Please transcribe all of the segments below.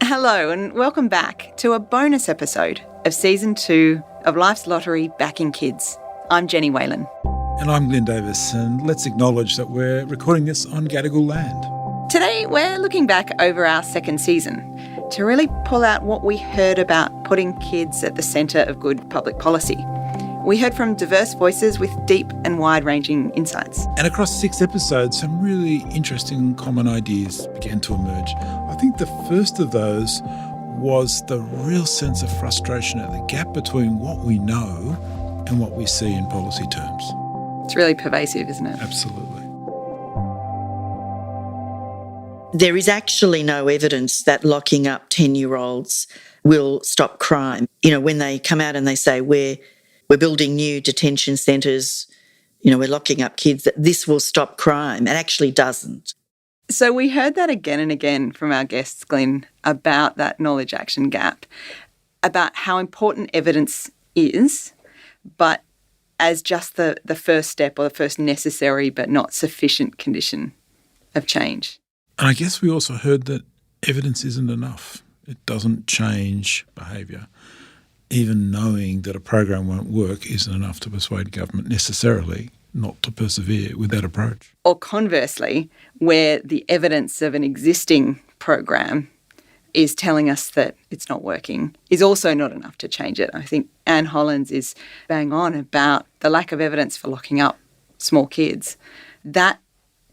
Hello and welcome back to a bonus episode of Season 2 of Life's Lottery Backing Kids. I'm Jeni Whalan. And I'm Glyn Davis, and let's acknowledge that we're recording this on Gadigal land. Today we're looking back over our second season to really pull out what we heard about putting kids at the centre of good public policy. We heard from diverse voices with deep and wide-ranging insights. And across 6 episodes, some really interesting and common ideas began to emerge. I think the first of those was the real sense of frustration at the gap between what we know and what we see in policy terms. It's really pervasive, isn't it? Absolutely. There is actually no evidence that locking up 10-year-olds will stop crime. You know, when they come out and they say we're building new detention centres, we're locking up kids, that this will stop crime. It actually doesn't. So we heard that again and again from our guests, Glyn, about that knowledge action gap, about how important evidence is, but as just the first step or the first necessary but not sufficient condition of change. And I guess we also heard that evidence isn't enough. It doesn't change behaviour. Even knowing that a program won't work isn't enough to persuade government necessarily not to persevere with that approach. Or conversely, where the evidence of an existing program is telling us that it's not working is also not enough to change it. I think Anne Hollands is bang on about the lack of evidence for locking up small kids. That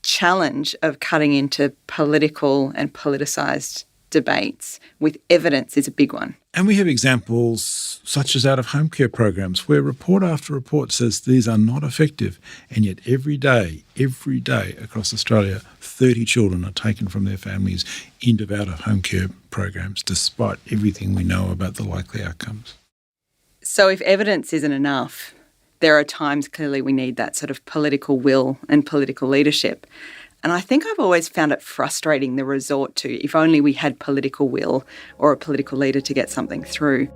challenge of cutting into political and politicised debates with evidence is a big one. And we have examples such as out-of-home care programs where report after report says these are not effective, and yet every day across Australia, 30 children are taken from their families into out-of-home care programs despite everything we know about the likely outcomes. So if evidence isn't enough, there are times clearly we need that sort of political will and political leadership. And I think I've always found it frustrating, the resort to if only we had political will or a political leader to get something through.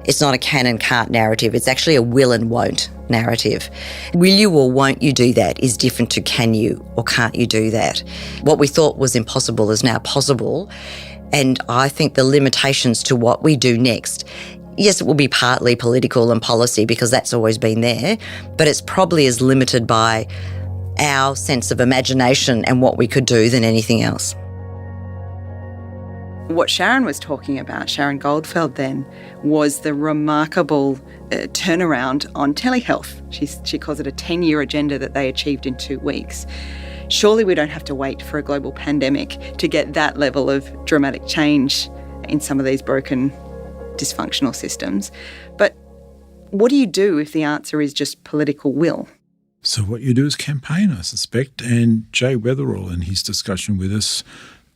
It's not a can and can't narrative. It's actually a will and won't narrative. Will you or won't you do that is different to can you or can't you do that. What we thought was impossible is now possible. And I think the limitations to what we do next, yes, it will be partly political and policy because that's always been there, but it's probably as limited by our sense of imagination and what we could do than anything else. What Sharon was talking about, Sharon Goldfeld then, was the remarkable turnaround on telehealth. She calls it a 10-year agenda that they achieved in 2 weeks. Surely we don't have to wait for a global pandemic to get that level of dramatic change in some of these broken, dysfunctional systems. But what do you do if the answer is just political will? So what you do is campaign, I suspect, and Jay Weatherall in his discussion with us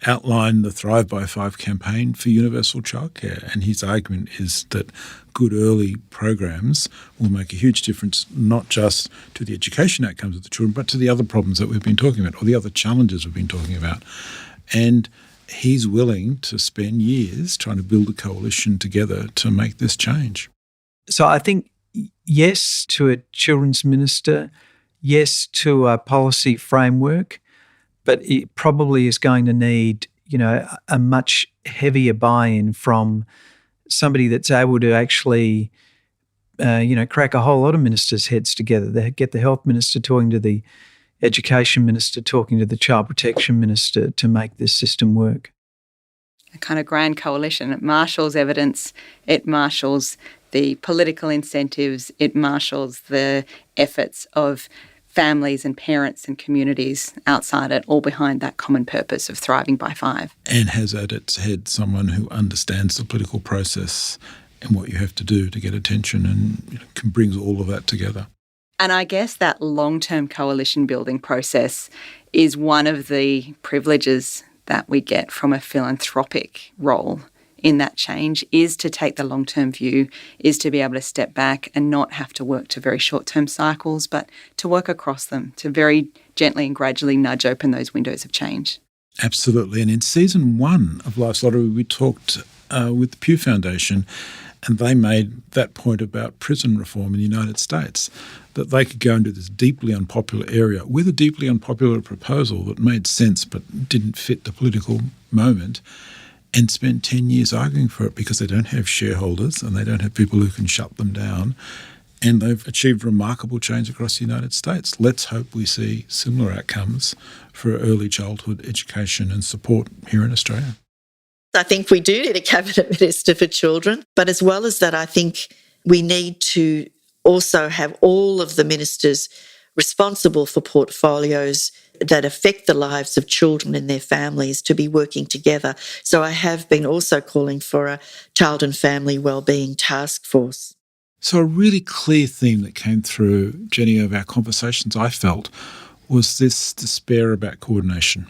outlined the Thrive by 5 campaign for universal childcare, and his argument is that good early programs will make a huge difference not just to the education outcomes of the children but to the other problems that we've been talking about or the other challenges we've been talking about. And he's willing to spend years trying to build a coalition together to make this change. So I think yes to a children's minister, yes to a policy framework, but it probably is going to need, a much heavier buy-in from somebody that's able to actually, crack a whole lot of ministers' heads together. They get the health minister talking to the education minister, talking to the child protection minister to make this system work. A kind of grand coalition. It marshals evidence, it marshals the political incentives, it marshals the efforts of families and parents and communities outside it, all behind that common purpose of thriving by 5. And has at its head someone who understands the political process and what you have to do to get attention and brings all of that together. And I guess that long-term coalition building process is one of the privileges that we get from a philanthropic role in that change, is to take the long-term view, is to be able to step back and not have to work to very short-term cycles, but to work across them, to very gently and gradually nudge open those windows of change. Absolutely. And in season 1 of Life's Lottery, we talked with the Pew Foundation, and they made that point about prison reform in the United States, that they could go into this deeply unpopular area with a deeply unpopular proposal that made sense but didn't fit the political moment, and spend 10 years arguing for it because they don't have shareholders and they don't have people who can shut them down. And they've achieved remarkable change across the United States. Let's hope we see similar outcomes for early childhood education and support here in Australia. I think we do need a cabinet minister for children, but as well as that, I think we need to also have all of the ministers responsible for portfolios that affect the lives of children and their families to be working together. So I have been also calling for a child and family wellbeing task force. So a really clear theme that came through, Jeni, of our conversations, I felt, was this despair about coordination.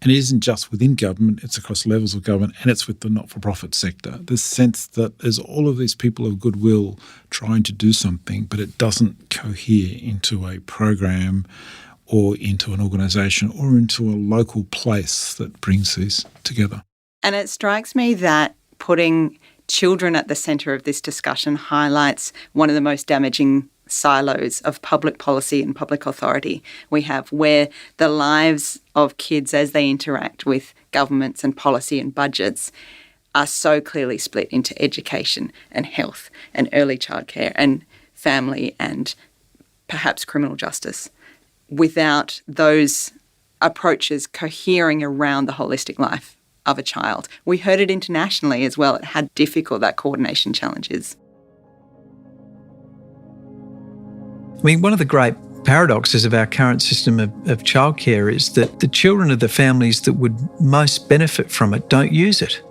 And it isn't just within government, it's across levels of government, and it's with the not-for-profit sector. This sense that there's all of these people of goodwill trying to do something, but it doesn't cohere into a program or into an organisation or into a local place that brings these together. And it strikes me that putting children at the centre of this discussion highlights one of the most damaging silos of public policy and public authority we have, where the lives of kids as they interact with governments and policy and budgets are so clearly split into education and health and early childcare and family and perhaps criminal justice, without those approaches cohering around the holistic life of a child. We heard it internationally as well, how difficult that coordination challenge is. I mean, one of the great paradoxes of our current system of childcare is that the children of the families that would most benefit from it don't use it.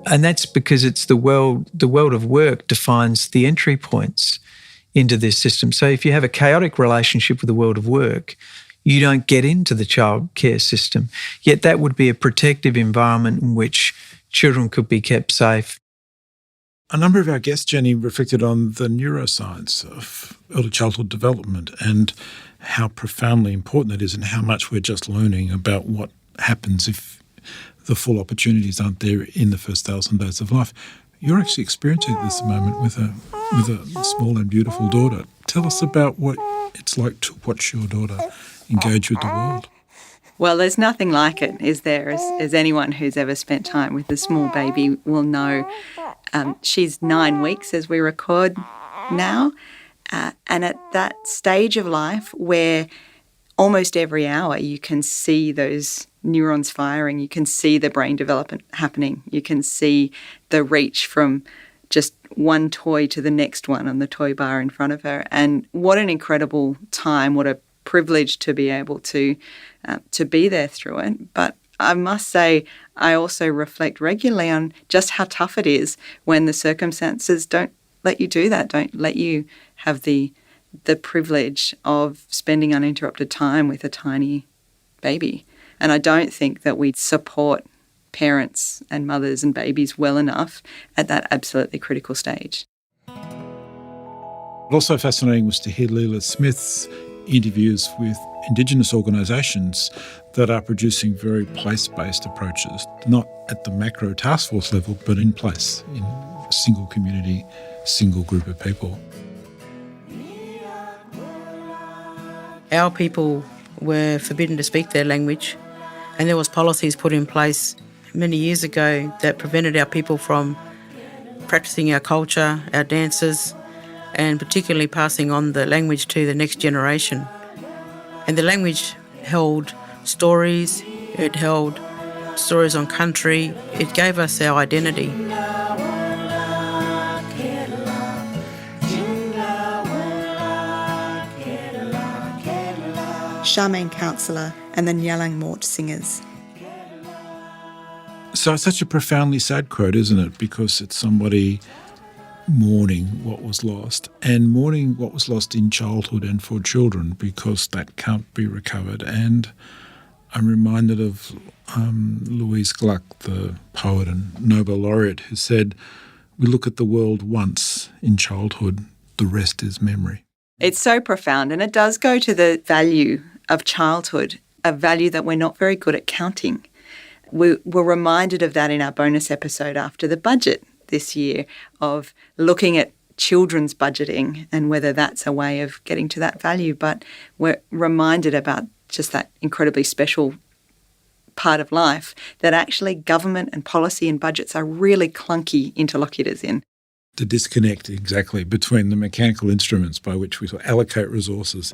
And that's because it's the world of work defines the entry points into this system. So if you have a chaotic relationship with the world of work, you don't get into the childcare system. Yet that would be a protective environment in which children could be kept safe. A number of our guests, Jeni, reflected on the neuroscience of early childhood development and how profoundly important it is and how much we're just learning about what happens if the full opportunities aren't there in the first 1,000 days of life. You're actually experiencing this at the moment with a small and beautiful daughter. Tell us about what it's like to watch your daughter engage with the world. Well, there's nothing like it, is there? As anyone who's ever spent time with a small baby will know. She's 9 weeks as we record now. And at that stage of life where almost every hour you can see those neurons firing, you can see the brain development happening, you can see the reach from just one toy to the next one on the toy bar in front of her. And what an incredible time, what a privilege to be able to be there through it. But I must say, I also reflect regularly on just how tough it is when the circumstances don't let you do that, don't let you have the privilege of spending uninterrupted time with a tiny baby. And I don't think that we support parents and mothers and babies well enough at that absolutely critical stage. Also fascinating was to hear Leela Smith's interviews with Indigenous organisations that are producing very place-based approaches, not at the macro task force level, but in place, in a single community, single group of people. Our people were forbidden to speak their language, and there was policies put in place many years ago that prevented our people from practising our culture, our dances, and particularly passing on the language to the next generation. And the language held stories, it held stories on country, it gave us our identity. Charmaine Counsellor and the Nyalang Mort Singers. So it's such a profoundly sad quote, isn't it? Because it's somebody mourning what was lost and mourning what was lost in childhood and for children, because that can't be recovered. And I'm reminded of Louise Gluck, the poet and Nobel laureate, who said, "We look at the world once in childhood, the rest is memory." It's so profound, and it does go to the value of childhood, a value that we're not very good at counting. We were reminded of that in our bonus episode after the budget this year, of looking at children's budgeting and whether that's a way of getting to that value. But we're reminded about just that incredibly special part of life that actually government and policy and budgets are really clunky interlocutors in. The disconnect exactly between the mechanical instruments by which we allocate resources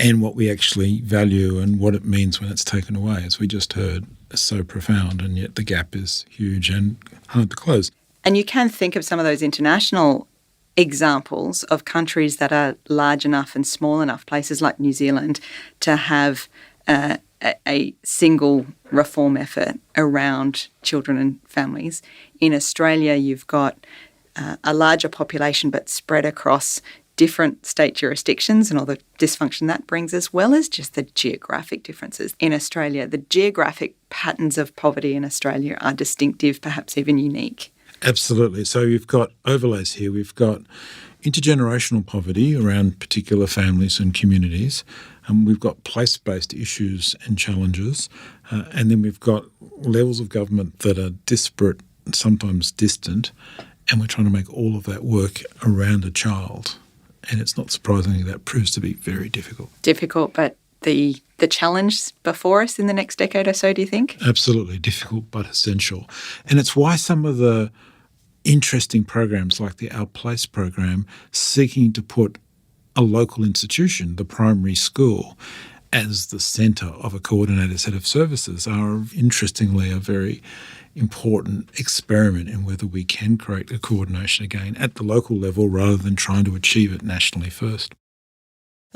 and what we actually value and what it means when it's taken away, as we just heard, is so profound, and yet the gap is huge and hard to close. And you can think of some of those international examples of countries that are large enough and small enough, places like New Zealand, to have a single reform effort around children and families. In Australia, you've got a larger population but spread across different state jurisdictions and all the dysfunction that brings, as well as just the geographic differences. In Australia, the geographic patterns of poverty in Australia are distinctive, perhaps even unique. Absolutely. So you've got overlays here. We've got intergenerational poverty around particular families and communities. We've got place-based issues and challenges. And then we've got levels of government that are disparate, sometimes distant, and we're trying to make all of that work around a child. And it's not surprisingly that proves to be very difficult. Difficult, but the challenge before us in the next decade or so, do you think? Absolutely difficult, but essential. And it's why some of the interesting programs like the Our Place program, seeking to put a local institution, the primary school, as the centre of a coordinated set of services are, interestingly, a very important experiment in whether we can create a coordination again at the local level rather than trying to achieve it nationally first.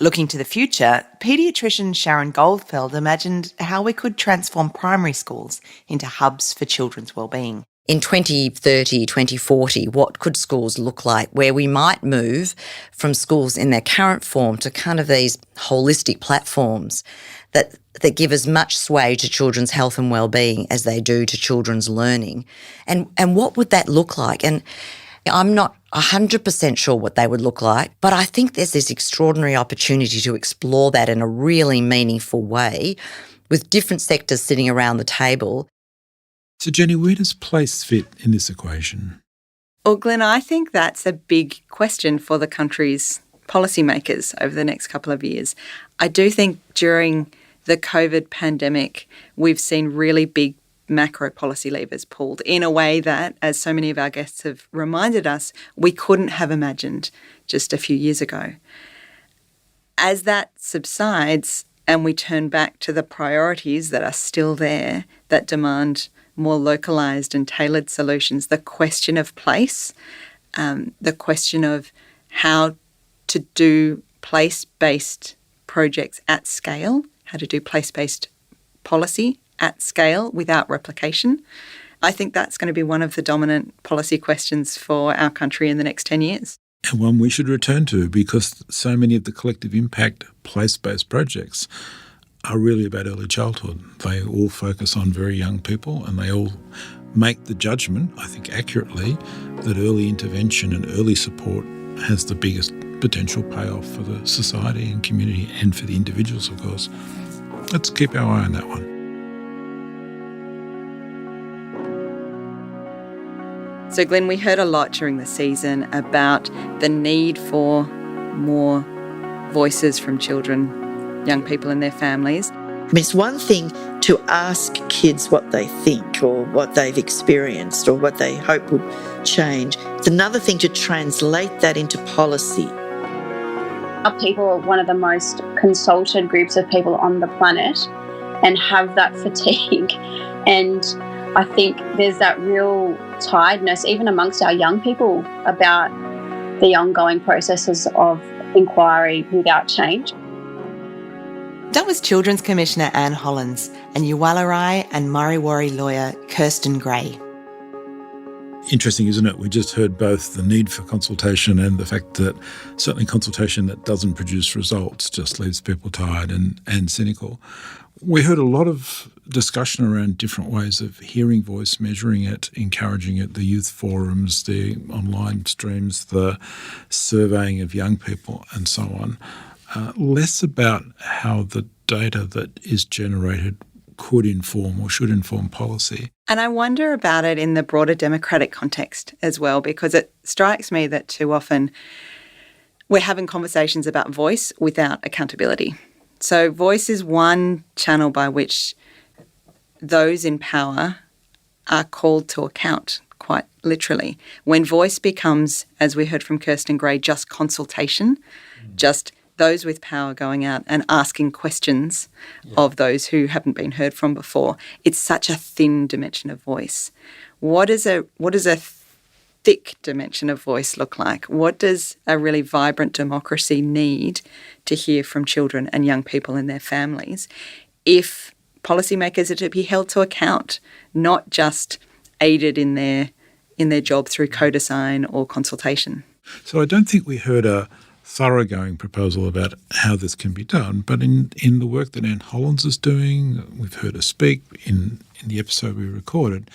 Looking to the future, paediatrician Sharon Goldfeld imagined how we could transform primary schools into hubs for children's wellbeing. In 2030, 2040, what could schools look like where we might move from schools in their current form to kind of these holistic platforms that give as much sway to children's health and well-being as they do to children's learning? And what would that look like? And I'm not 100% sure what they would look like, but I think there's this extraordinary opportunity to explore that in a really meaningful way with different sectors sitting around the table. So, Jeni, where does place fit in this equation? Well, Glyn, I think that's a big question for the country's policymakers over the next couple of years. I do think during the COVID pandemic, we've seen really big macro policy levers pulled in a way that, as so many of our guests have reminded us, we couldn't have imagined just a few years ago. As that subsides and we turn back to the priorities that are still there, that demand more localised and tailored solutions, the question of place, the question of how to do place-based projects at scale, how to do place-based policy at scale without replication. I think that's going to be one of the dominant policy questions for our country in the next 10 years. And one we should return to, because so many of the collective impact place-based projects are really about early childhood. They all focus on very young people, and they all make the judgment, I think accurately, that early intervention and early support has the biggest potential payoff for the society and community and for the individuals, of course. Let's keep our eye on that one. So, Glyn, we heard a lot during the season about the need for more voices from children, young people and their families. I mean, it's one thing to ask kids what they think or what they've experienced or what they hope would change. It's another thing to translate that into policy. Our people are one of the most consulted groups of people on the planet and have that fatigue. And I think there's that real tiredness, even amongst our young people, about the ongoing processes of inquiry without change. That was Children's Commissioner Anne Hollins and Yuwalarai and Murray-Warri lawyer Kirsten Gray. Interesting, isn't it? We just heard both the need for consultation and the fact that certainly consultation that doesn't produce results just leaves people tired and cynical. We heard a lot of discussion around different ways of hearing voice, measuring it, encouraging it, the youth forums, the online streams, the surveying of young people and so on. Less about how the data that is generated could inform or should inform policy. And I wonder about it in the broader democratic context as well, because it strikes me that too often we're having conversations about voice without accountability. So voice is one channel by which those in power are called to account, quite literally. When voice becomes, as we heard from Kirsten Gray, just consultation, just those with power going out and asking questions of those who haven't been heard from before, it's such a thin dimension of voice. What does a thick dimension of voice look like? What does a really vibrant democracy need to hear from children and young people and their families if policymakers are to be held to account, not just aided in their job through co-design or consultation? So I don't think we heard a thoroughgoing proposal about how this can be done, but in the work that Anne Hollins is doing, we've heard her speak in the episode we recorded,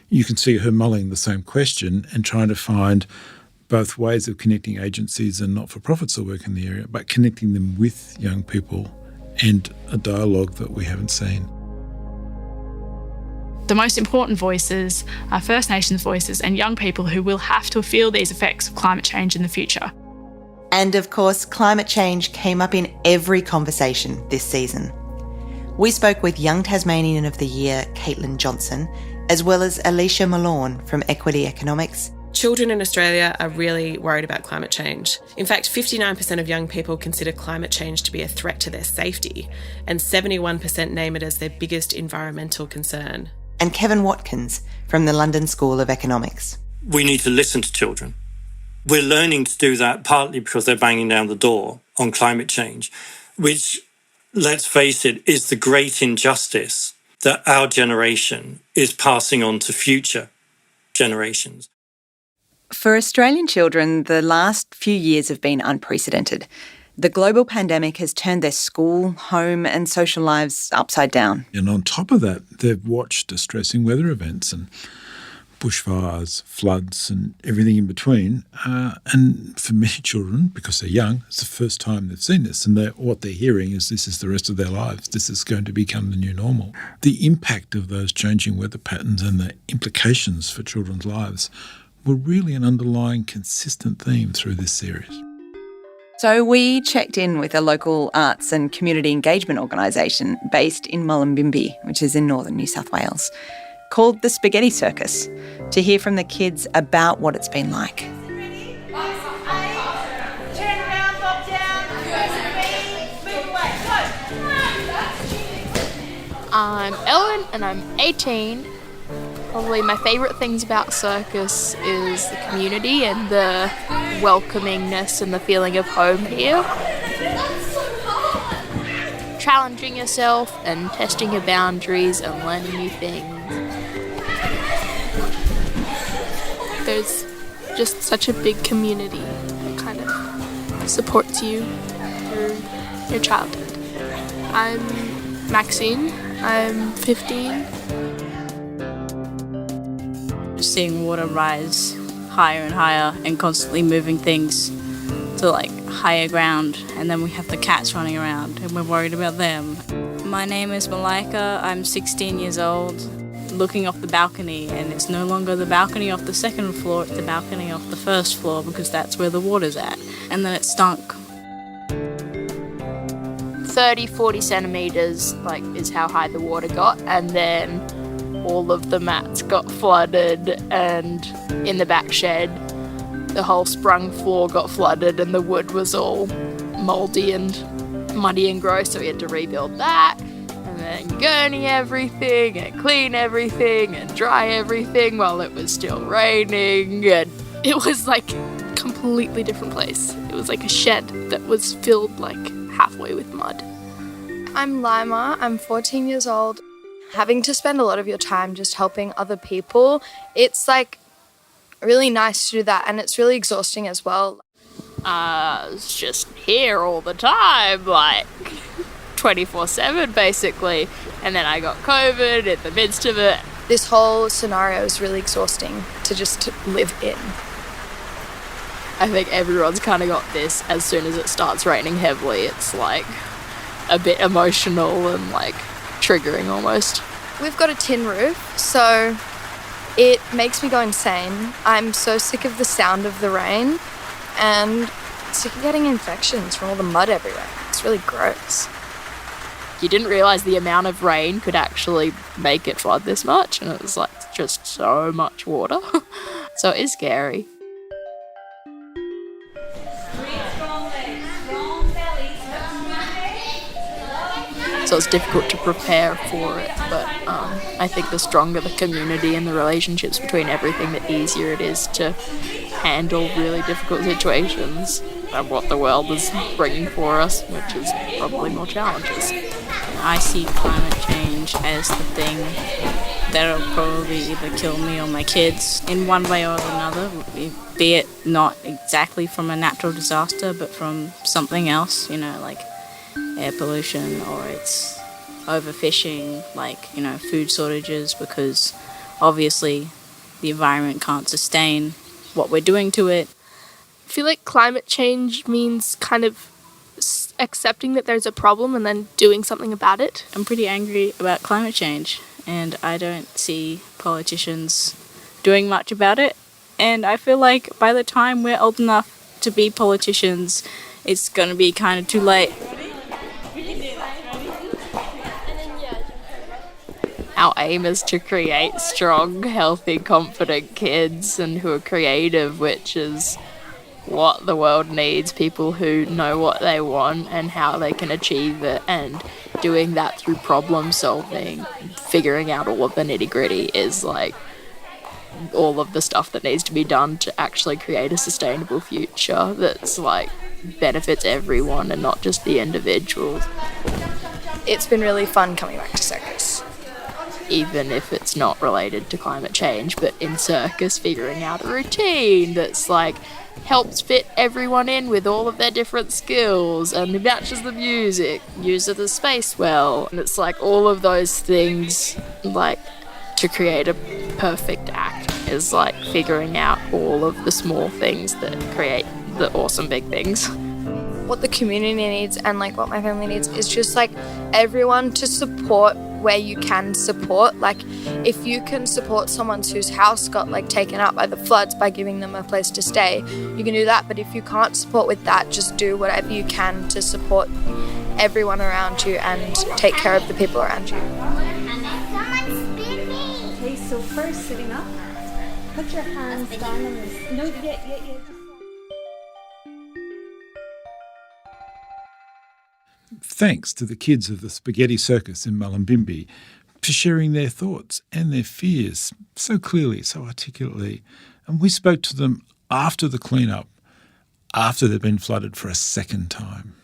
you can see her mulling the same question and trying to find both ways of connecting agencies and not-for-profits that work in the area, but connecting them with young people and a dialogue that we haven't seen. The most important voices are First Nations voices and young people who will have to feel these effects of climate change in the future. And of course, climate change came up in every conversation this season. We spoke with Young Tasmanian of the Year, Caitlin Johnson, as well as Alicia Malorn from Equity Economics. Children in Australia are really worried about climate change. In fact, 59% of young people consider climate change to be a threat to their safety, and 71% name it as their biggest environmental concern. And Kevin Watkins from the London School of Economics. We need to listen to children. We're learning to do that partly because they're banging down the door on climate change, which, let's face it, is the great injustice that our generation is passing on to future generations. For Australian children, the last few years have been unprecedented. The global pandemic has turned their school, home and social lives upside down. And on top of that, they've watched distressing weather events and bushfires, floods and everything in between. And for many children, because they're young, it's the first time they've seen this. And what they're hearing is this is the rest of their lives. This is going to become the new normal. The impact of those changing weather patterns and the implications for children's lives were really an underlying consistent theme through this series. So we checked in with a local arts and community engagement organisation based in Mullumbimby, which is in northern New South Wales, called the Spaghetti Circus, to hear from the kids about what it's been like. I'm Ellen and I'm 18. Probably my favourite things about Circus is the community and the welcomingness and the feeling of home here. Challenging yourself and testing your boundaries and learning new things. There's just such a big community that kind of supports you through your childhood. I'm Maxine. I'm 15. Seeing water rise higher and higher and constantly moving things to like higher ground, and then we have the cats running around and we're worried about them. My name is Malaika. I'm 16 years old. Looking off the balcony, and it's no longer the balcony off the second floor, it's the balcony off the first floor because that's where the water's at. And then it stunk. 30-40 centimetres is how high the water got, and then all of the mats got flooded, and in the back shed the whole sprung floor got flooded and the wood was all mouldy and muddy and gross, so we had to rebuild that, and then gurney everything and clean everything and dry everything while it was still raining, and it was like a completely different place. It was like a shed that was filled like halfway with mud. I'm Laima. I'm 14 years old. Having to spend a lot of your time just helping other people, it's like really nice to do that, and it's really exhausting as well. I was just here all the time, 24/7 basically, and then I got COVID in the midst of it. This whole scenario is really exhausting to just live in. I think everyone's kind of got this as soon as it starts raining heavily. It's like a bit emotional and triggering almost. We've got a tin roof, so it makes me go insane. I'm so sick of the sound of the rain and sick of getting infections from all the mud everywhere. It's really gross. you didn't realise the amount of rain could actually make it flood this much, and it was like just so much water. So it is scary. So it's difficult to prepare for it, but I think the stronger the community and the relationships between everything, the easier it is to handle really difficult situations and what the world is bringing for us, which is probably more challenges. I see climate change as the thing that'll probably either kill me or my kids in one way or another, be it not exactly from a natural disaster, but from something else, like air pollution, or it's overfishing, food shortages, because obviously the environment can't sustain what we're doing to it. I feel like climate change means kind of accepting that there's a problem and then doing something about it. I'm pretty angry about climate change, and I don't see politicians doing much about it. And I feel like by the time we're old enough to be politicians, it's going to be kind of too late. Our aim is to create strong, healthy, confident kids and who are creative, which is what the world needs. People who know what they want and how they can achieve it, and doing that through problem solving, figuring out all of the nitty-gritty is like all of the stuff that needs to be done to actually create a sustainable future that's like benefits everyone and not just the individuals. It's been really fun coming back to Circus. Even if it's not related to climate change, but in Circus, figuring out a routine that's like helps fit everyone in with all of their different skills and matches the music, uses the space well, and it's like all of those things, like to create a perfect act is like figuring out all of the small things that create the awesome big things. What the community needs and like what my family needs is just like everyone to support where you can support. Like if you can support someone whose house got like taken out by the floods by giving them a place to stay, you can do that. But if you can't support with that, just do whatever you can to support everyone around you and take care of the people around you. Okay, so first sitting up, put your hands down on this. No, yeah. Thanks to the kids of the Spaghetti Circus in Mullumbimby for sharing their thoughts and their fears so clearly, so articulately. And we spoke to them after the clean-up, after they'd been flooded for a second time.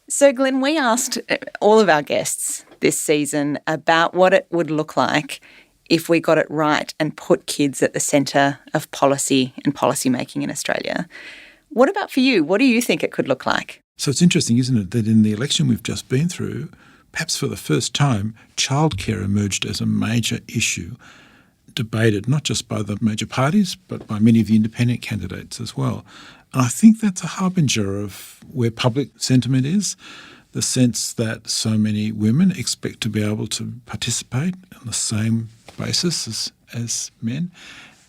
So, Glyn, we asked all of our guests this season about what it would look like if we got it right and put kids at the centre of policy and policy making in Australia. What about for you? What do you think it could look like? So it's interesting, isn't it, that in the election we've just been through, perhaps for the first time, childcare emerged as a major issue, debated not just by the major parties, but by many of the independent candidates as well. And I think that's a harbinger of where public sentiment is, the sense that so many women expect to be able to participate on the same basis as men,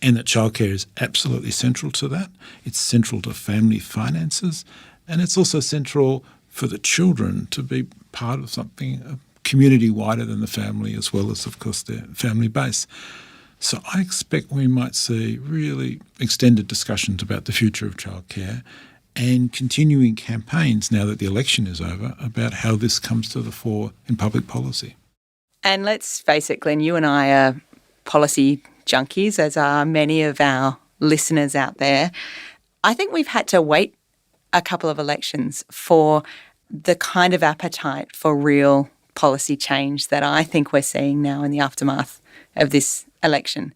and that childcare is absolutely central to that. It's central to family finances. And it's also central for the children to be part of something, a community wider than the family, as well as, of course, their family base. So I expect we might see really extended discussions about the future of childcare and continuing campaigns now that the election is over about how this comes to the fore in public policy. And let's face it, Glyn, you and I are policy junkies, as are many of our listeners out there. I think we've had to wait a couple of elections for the kind of appetite for real policy change that I think we're seeing now in the aftermath of this election.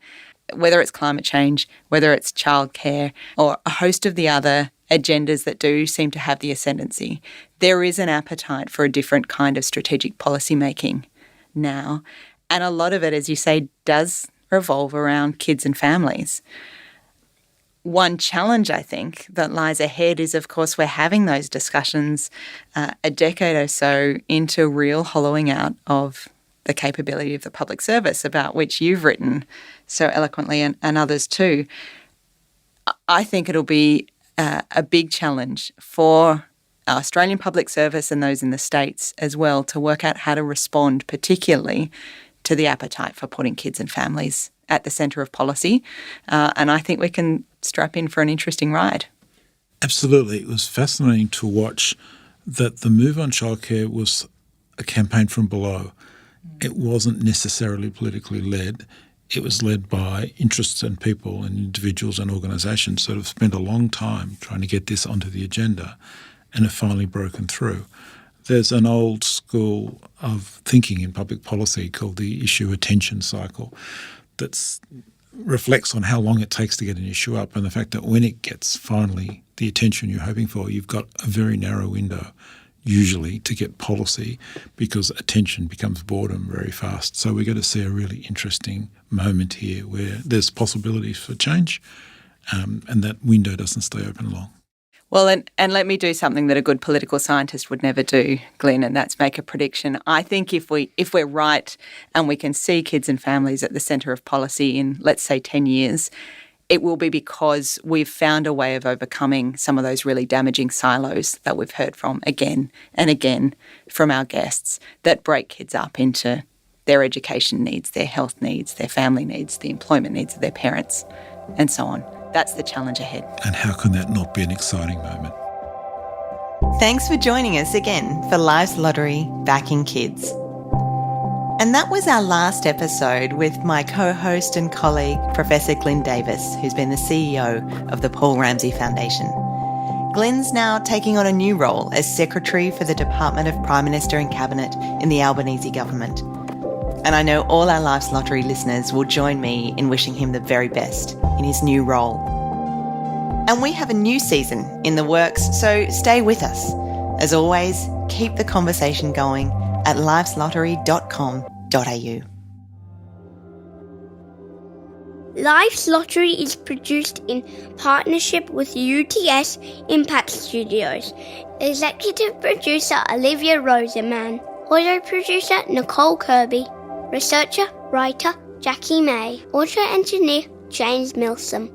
Whether it's climate change, whether it's childcare, or a host of the other agendas that do seem to have the ascendancy, there is an appetite for a different kind of strategic policy making now. And a lot of it, as you say, does revolve around kids and families. One challenge, I think, that lies ahead is, of course, we're having those discussions a decade or so into real hollowing out of the capability of the public service, about which you've written so eloquently and others too. I think it'll be a big challenge for Australian Public Service and those in the States as well, to work out how to respond particularly to the appetite for putting kids and families at the centre of policy. And I think we can strap in for an interesting ride. Absolutely. It was fascinating to watch that the move on childcare was a campaign from below. It wasn't necessarily politically led. It was led by interests and people and individuals and organisations that have spent a long time trying to get this onto the agenda and have finally broken through. There's an old school of thinking in public policy called the issue attention cycle that reflects on how long it takes to get an issue up, and the fact that when it gets finally the attention you're hoping for, you've got a very narrow window usually to get policy, because attention becomes boredom very fast. So we're going to see a really interesting moment here where there's possibilities for change, and that window doesn't stay open long. Well, and let me do something that a good political scientist would never do, Glyn, and that's make a prediction. I think if we're right and we can see kids and families at the centre of policy in, let's say, 10 years, it will be because we've found a way of overcoming some of those really damaging silos that we've heard from again and again from our guests that break kids up into their education needs, their health needs, their family needs, the employment needs of their parents, and so on. That's the challenge ahead. And how can that not be an exciting moment? Thanks for joining us again for Life's Lottery Backing Kids. And that was our last episode with my co-host and colleague, Professor Glyn Davis, who's been the CEO of the Paul Ramsay Foundation. Glyn's now taking on a new role as Secretary for the Department of Prime Minister and Cabinet in the Albanese government. And I know all our Life's Lottery listeners will join me in wishing him the very best in his new role. And we have a new season in the works, so stay with us. As always, keep the conversation going at liveslottery.com.au. Life's Lottery is produced in partnership with UTS Impact Studios. Executive producer Olivia Rosenman. Audio producer Nicole Kirby. Researcher, writer Jackie May. Audio engineer James Milsom.